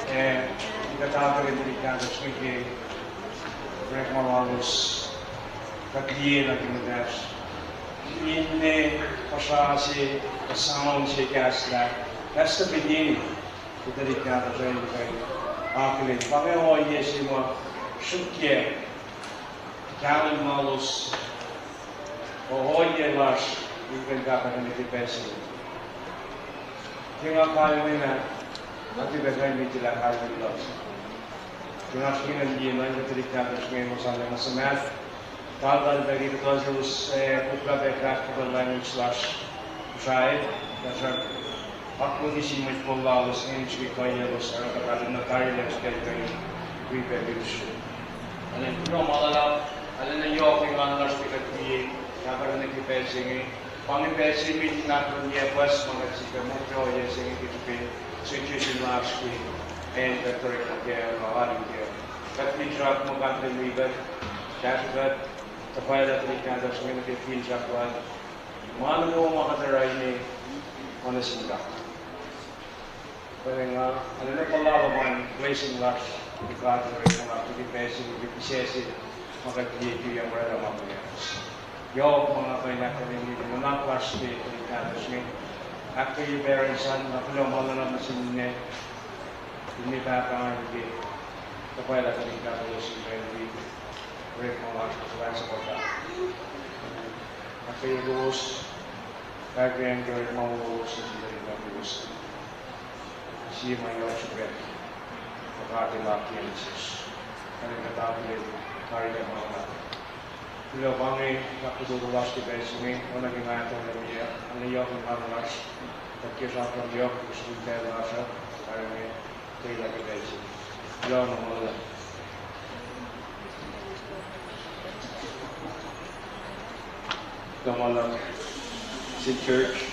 ikatawag rin din ka sa swigi break malalos katliye na kinudas. In Kosrae, the sound she cast that. That's the beginning. Kita dikata sa inyo kayo. Aklin. Panginoon Yesu mo, syukye. Kalwen malos. Ohoye las. Ikan kata na nitipesi. Kaya Kalwen na. Ati bagay may tila Kalwen las. Kaya siya nandiyan na kita dikata sa inyo sa mga sa math. Tagal bagi because kukla by practical language /tribe. Kasi ako di si may pulalos ngayon si kaya los ang kapatid na tayo lang sa kayo pre-pelution. Alam ko malalaw, alam na yung aking anlas pikat niya, kapag nagkipesing pangipesing may tinatong niya pas mga sika mo ko yung singing kitupin situation last week and the correct kaya maaaring kaya. Kat may trap mo kanto libat, kasi tapay na tulikanda sa mga nagpipin siya kuhan. Mahal mo makataray ni Onasinda. Kaya nga, ano na palawaman, blessing lush, ikataray mga pagkipesing, ipipisesin, makagiyay yung mga mamayas. Yung mga kainakarin nito, mga class day, tulikanda sa mga. After yung parents, nakulang na naman sa inyo, hindi tatangan hindi. Tapay na tulikanda sa mga break mga kasulan sa pagka. At kayo luos, kaya kayo mga luos na sila rin ang luos. Siya mayo sa break. Pagkati laki ang Jesus. Kaya katapilin, kaya mga natin. Bila bangi, nakududulas di besimi, o naging atong na niya, ang niyok ng mga nas, pagkisap ng niyok, gusto ng pera nasa, kaya may kayo lagi besimi. Bila ng mga lang. Kamalang si church.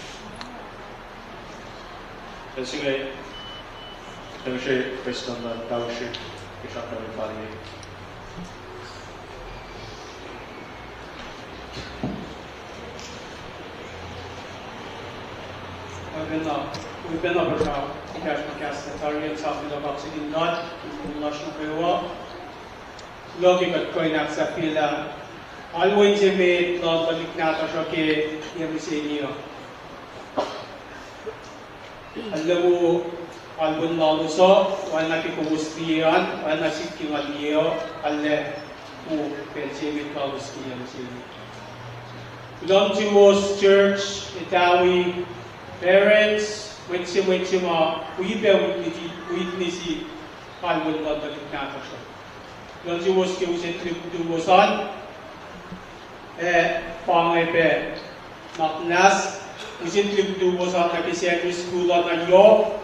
Kasi ngayon, ito siya Kristen na tao siya. Isang kami pali. We've been over to Ikash Makasatarian, South of Oxygen Nut, in Lashon Kaiwa. Looking at Koinak Sapila. Always may love balik natin siya kay Yerusalem. Alam mo, albun laluso, wala nakikubustiyan, wala nasikingaliyo, alam mo, pensimit laluski Yerusalem. Belong to most church, Itawi, parents, witsi mo, witnessy, albun balik natin siya. Belong to most kiusin tribusan, pangay maknas usin tribdubo sa nakisenyo skula na yo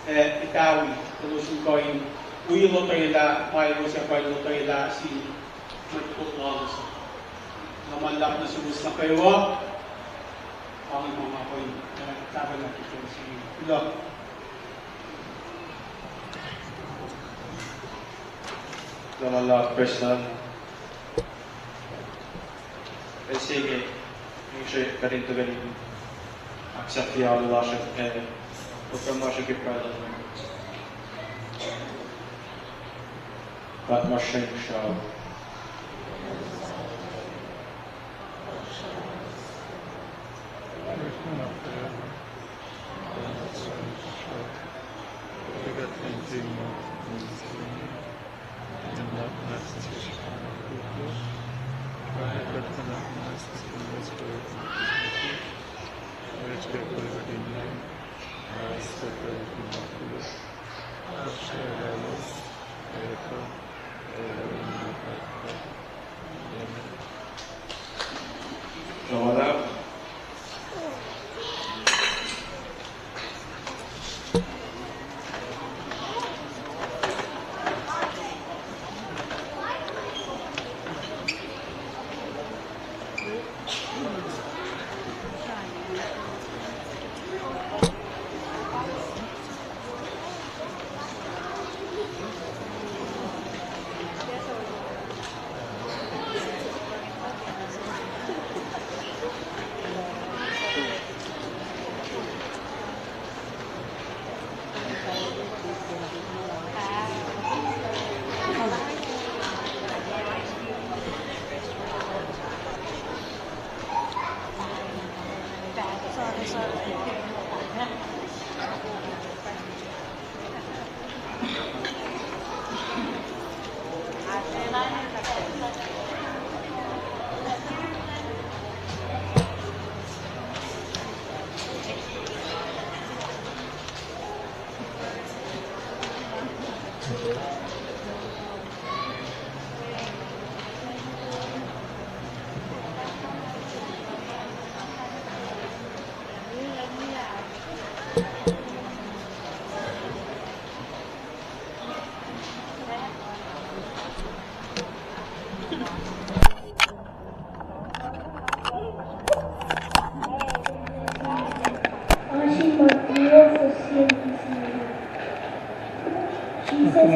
itawi tulosin ko yung uilo tayo mayo siya pa ilo tayo si magputlalos namalak na subus na kayo ang mga ko yung tabi na kito si ilo namalak person. Sige, yung siya karin to galing accept the other lashes and from lashes get proud of them. But mushroom show.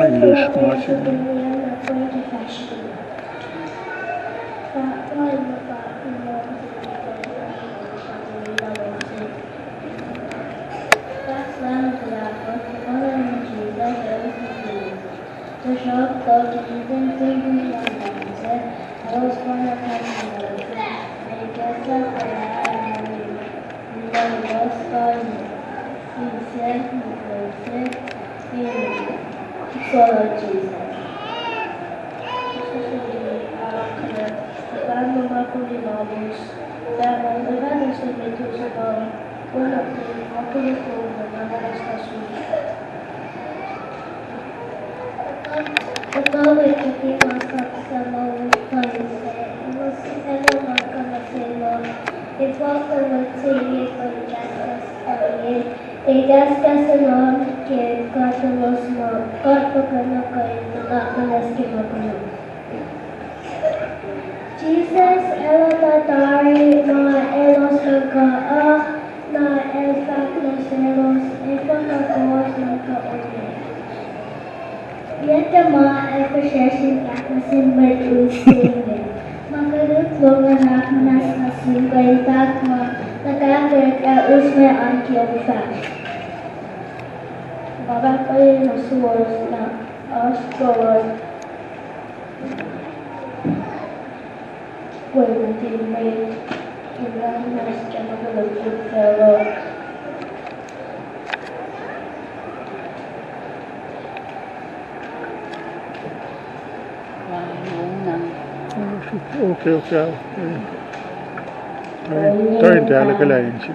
English marching. Jesus, Elotadari, na Elos Nagkaa, na Elfak na Selos, Epakakos Nagkaone. Yatama, Epashesin Kakasin Bertusin, Makalutlong anak nas nasin Gaitakma, Nagagak Usme Antiofak. Babakay na source na Asgard. When the made the landmass general of good fellow. Okay. Turn to alkaliin siya.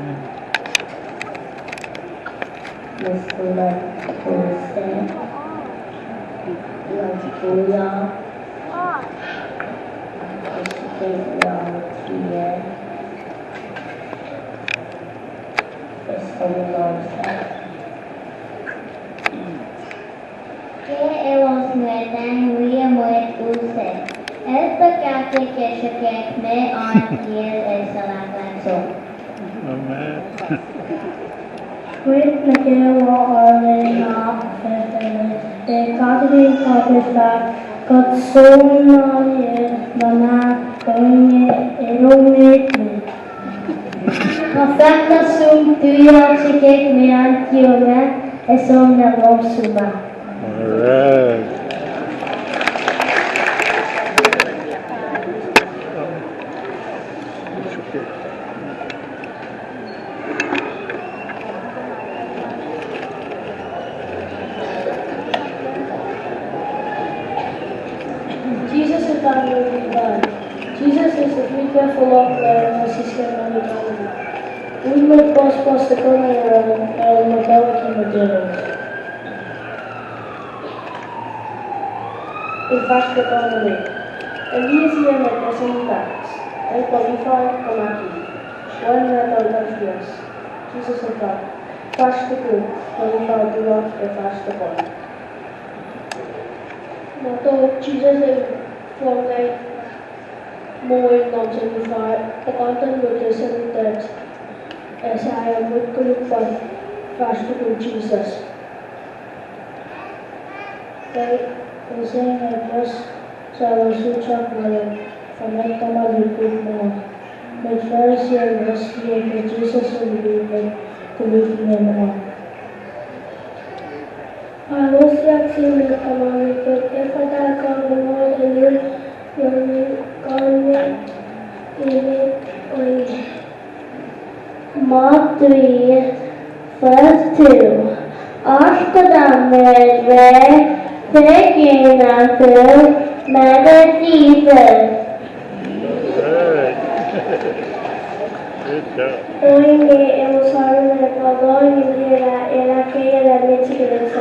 Amen. Great Madeira Orlin the Catholic Protestant got so many Mana Eromit. Affecta sum tuya sikek me antiomen esom na suma. Alright. Jesus is not moving God. Jesus is the future full of learning system and economy. We may post the colonial and mobility materials. In fact, economy. And museum at the same tax. And qualify Komaki. One metal yes. Jesus is God. Fast to good. Qualify do not the fast to God. Nato Jesus is from like more non-signified. The content would listen that as I would qualify fast to good Jesus. They using a verse so switch up from that Thomas will put more. But first here was here that Jesus will be to live more. I was seeing the command, but if I got the more than you can't Mark 3, verse 2. After the marriage, they came after Manatee. Good. Good job. Hoy me hemos hablado de todo y era que era leche que les